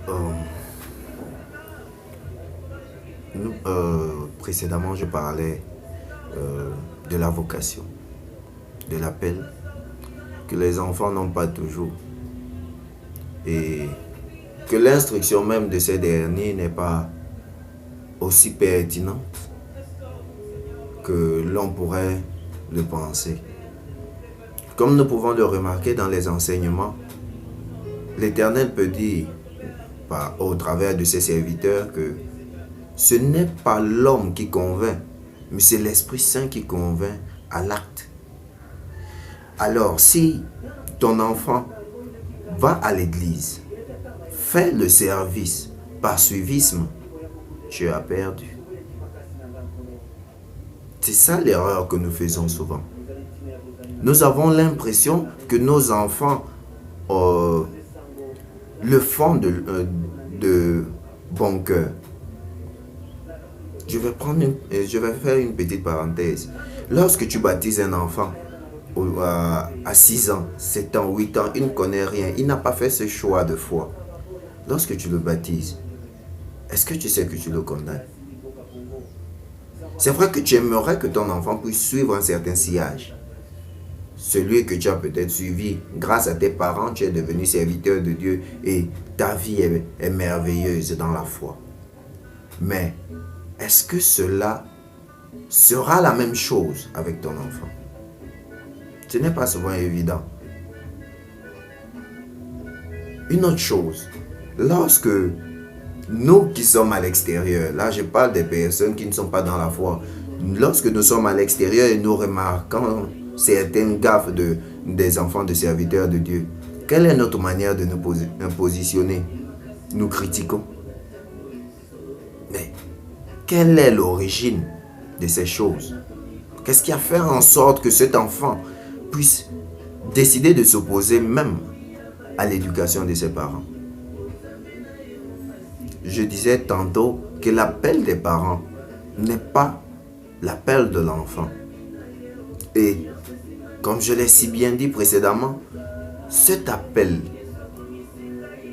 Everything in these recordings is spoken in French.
Euh, Précédemment, je parlais euh, de la vocation, de l'appel que les enfants n'ont pas toujours et que l'instruction même de ces derniers n'est pas aussi pertinente que l'on pourrait le penser. Comme nous pouvons le remarquer dans les enseignements, l'Éternel peut dire au travers de ses serviteurs que ce n'est pas l'homme qui convainc, mais c'est l'Esprit Saint qui convainc à l'acte. Alors, si ton enfant va à l'église, fait le service par suivisme, tu as perdu. C'est ça l'erreur que nous faisons souvent. Nous avons l'impression que nos enfants euh, le font de bon cœur. Je vais faire une petite parenthèse. Lorsque tu baptises un enfant à 6 ans, 7 ans, 8 ans, il ne connaît rien, il n'a pas fait ce choix de foi. Lorsque tu le baptises, est-ce que tu sais que tu le condamnes? C'est vrai que tu aimerais que ton enfant puisse suivre un certain sillage. Celui que tu as peut-être suivi grâce à tes parents, tu es devenu serviteur de Dieu et ta vie est merveilleuse dans la foi. Mais est-ce que cela sera la même chose avec ton enfant? Ce n'est pas souvent évident. Une autre chose, lorsque nous qui sommes à l'extérieur, là je parle des personnes qui ne sont pas dans la foi, lorsque nous sommes à l'extérieur et nous remarquons certaines gaffes des enfants de serviteurs de Dieu, quelle est notre manière de nous positionner? Nous critiquons. Mais quelle est l'origine de ces choses? Qu'est-ce qui a fait en sorte que cet enfant puisse décider de s'opposer même à l'éducation de ses parents? Je disais tantôt que l'appel des parents n'est pas l'appel de l'enfant. Et comme je l'ai si bien dit précédemment, cet appel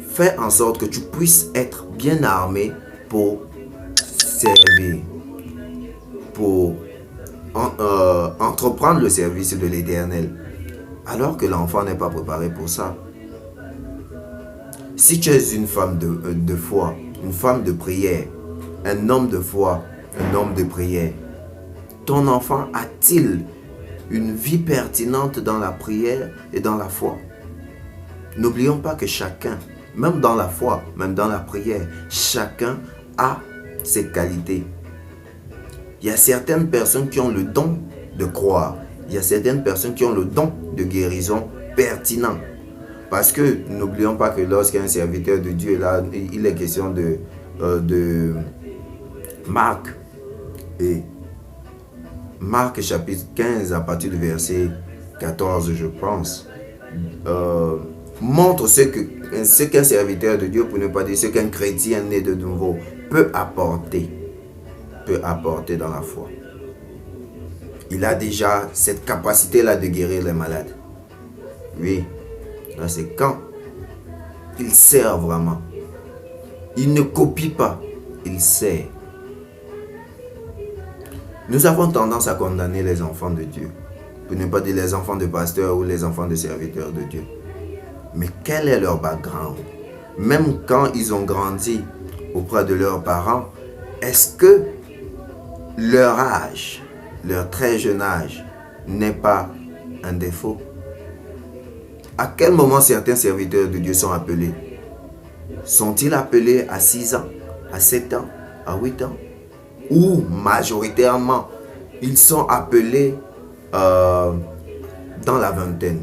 fait en sorte que tu puisses être bien armé pour servir, pour entreprendre le service de l'Éternel, alors que l'enfant n'est pas préparé pour ça. Si tu es une femme de foi, une femme de prière, un homme de foi, un homme de prière, ton enfant a-t-il une vie pertinente dans la prière et dans la foi? N'oublions pas que chacun, même dans la foi, même dans la prière, chacun a ses qualités. Il y a certaines personnes qui ont le don de croire. Il y a certaines personnes qui ont le don de guérison pertinent. Parce que n'oublions pas que lorsqu'un serviteur de Dieu est là, il est question de Marc. Et Marc chapitre 15 à partir du verset 14 je pense, montre ce qu'un serviteur de Dieu, pour ne pas dire ce qu'un chrétien né de nouveau peut apporter dans la foi. Il a déjà cette capacité-là de guérir les malades. Oui, là c'est quand il sert vraiment. Il ne copie pas, il sert. Nous avons tendance à condamner les enfants de Dieu, pour ne pas dire les enfants de pasteurs ou les enfants de serviteurs de Dieu. Mais quel est leur background? Même quand ils ont grandi auprès de leurs parents, est-ce que leur âge, leur très jeune âge, n'est pas un défaut? À quel moment certains serviteurs de Dieu sont appelés? Sont-ils appelés à 6 ans, à 7 ans, à 8 ans? Ou majoritairement, ils sont appelés dans la vingtaine?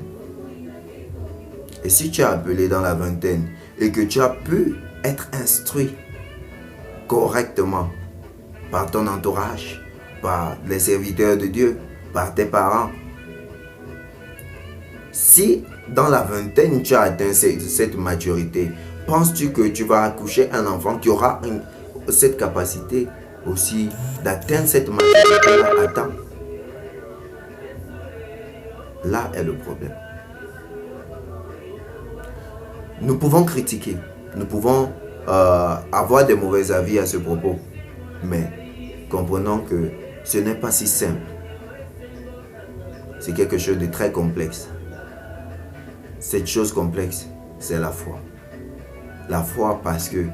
Et si tu es appelé dans la vingtaine et que tu as pu être instruit correctement par ton entourage, par les serviteurs de Dieu, par tes parents, si dans la vingtaine tu as atteint cette maturité, penses-tu que tu vas accoucher un enfant qui aura cette capacité aussi d'atteindre cette maturité à temps? Là est le problème. Nous pouvons critiquer, nous pouvons avoir des mauvais avis à ce propos. Mais comprenons que ce n'est pas si simple. C'est quelque chose de très complexe. Cette chose complexe, c'est la foi. La foi parce que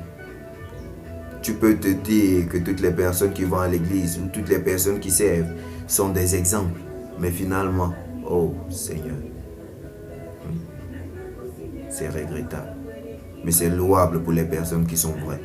tu peux te dire que toutes les personnes qui vont à l'église ou toutes les personnes qui servent sont des exemples. Mais finalement, oh Seigneur, c'est regrettable. Mais c'est louable pour les personnes qui sont vraies.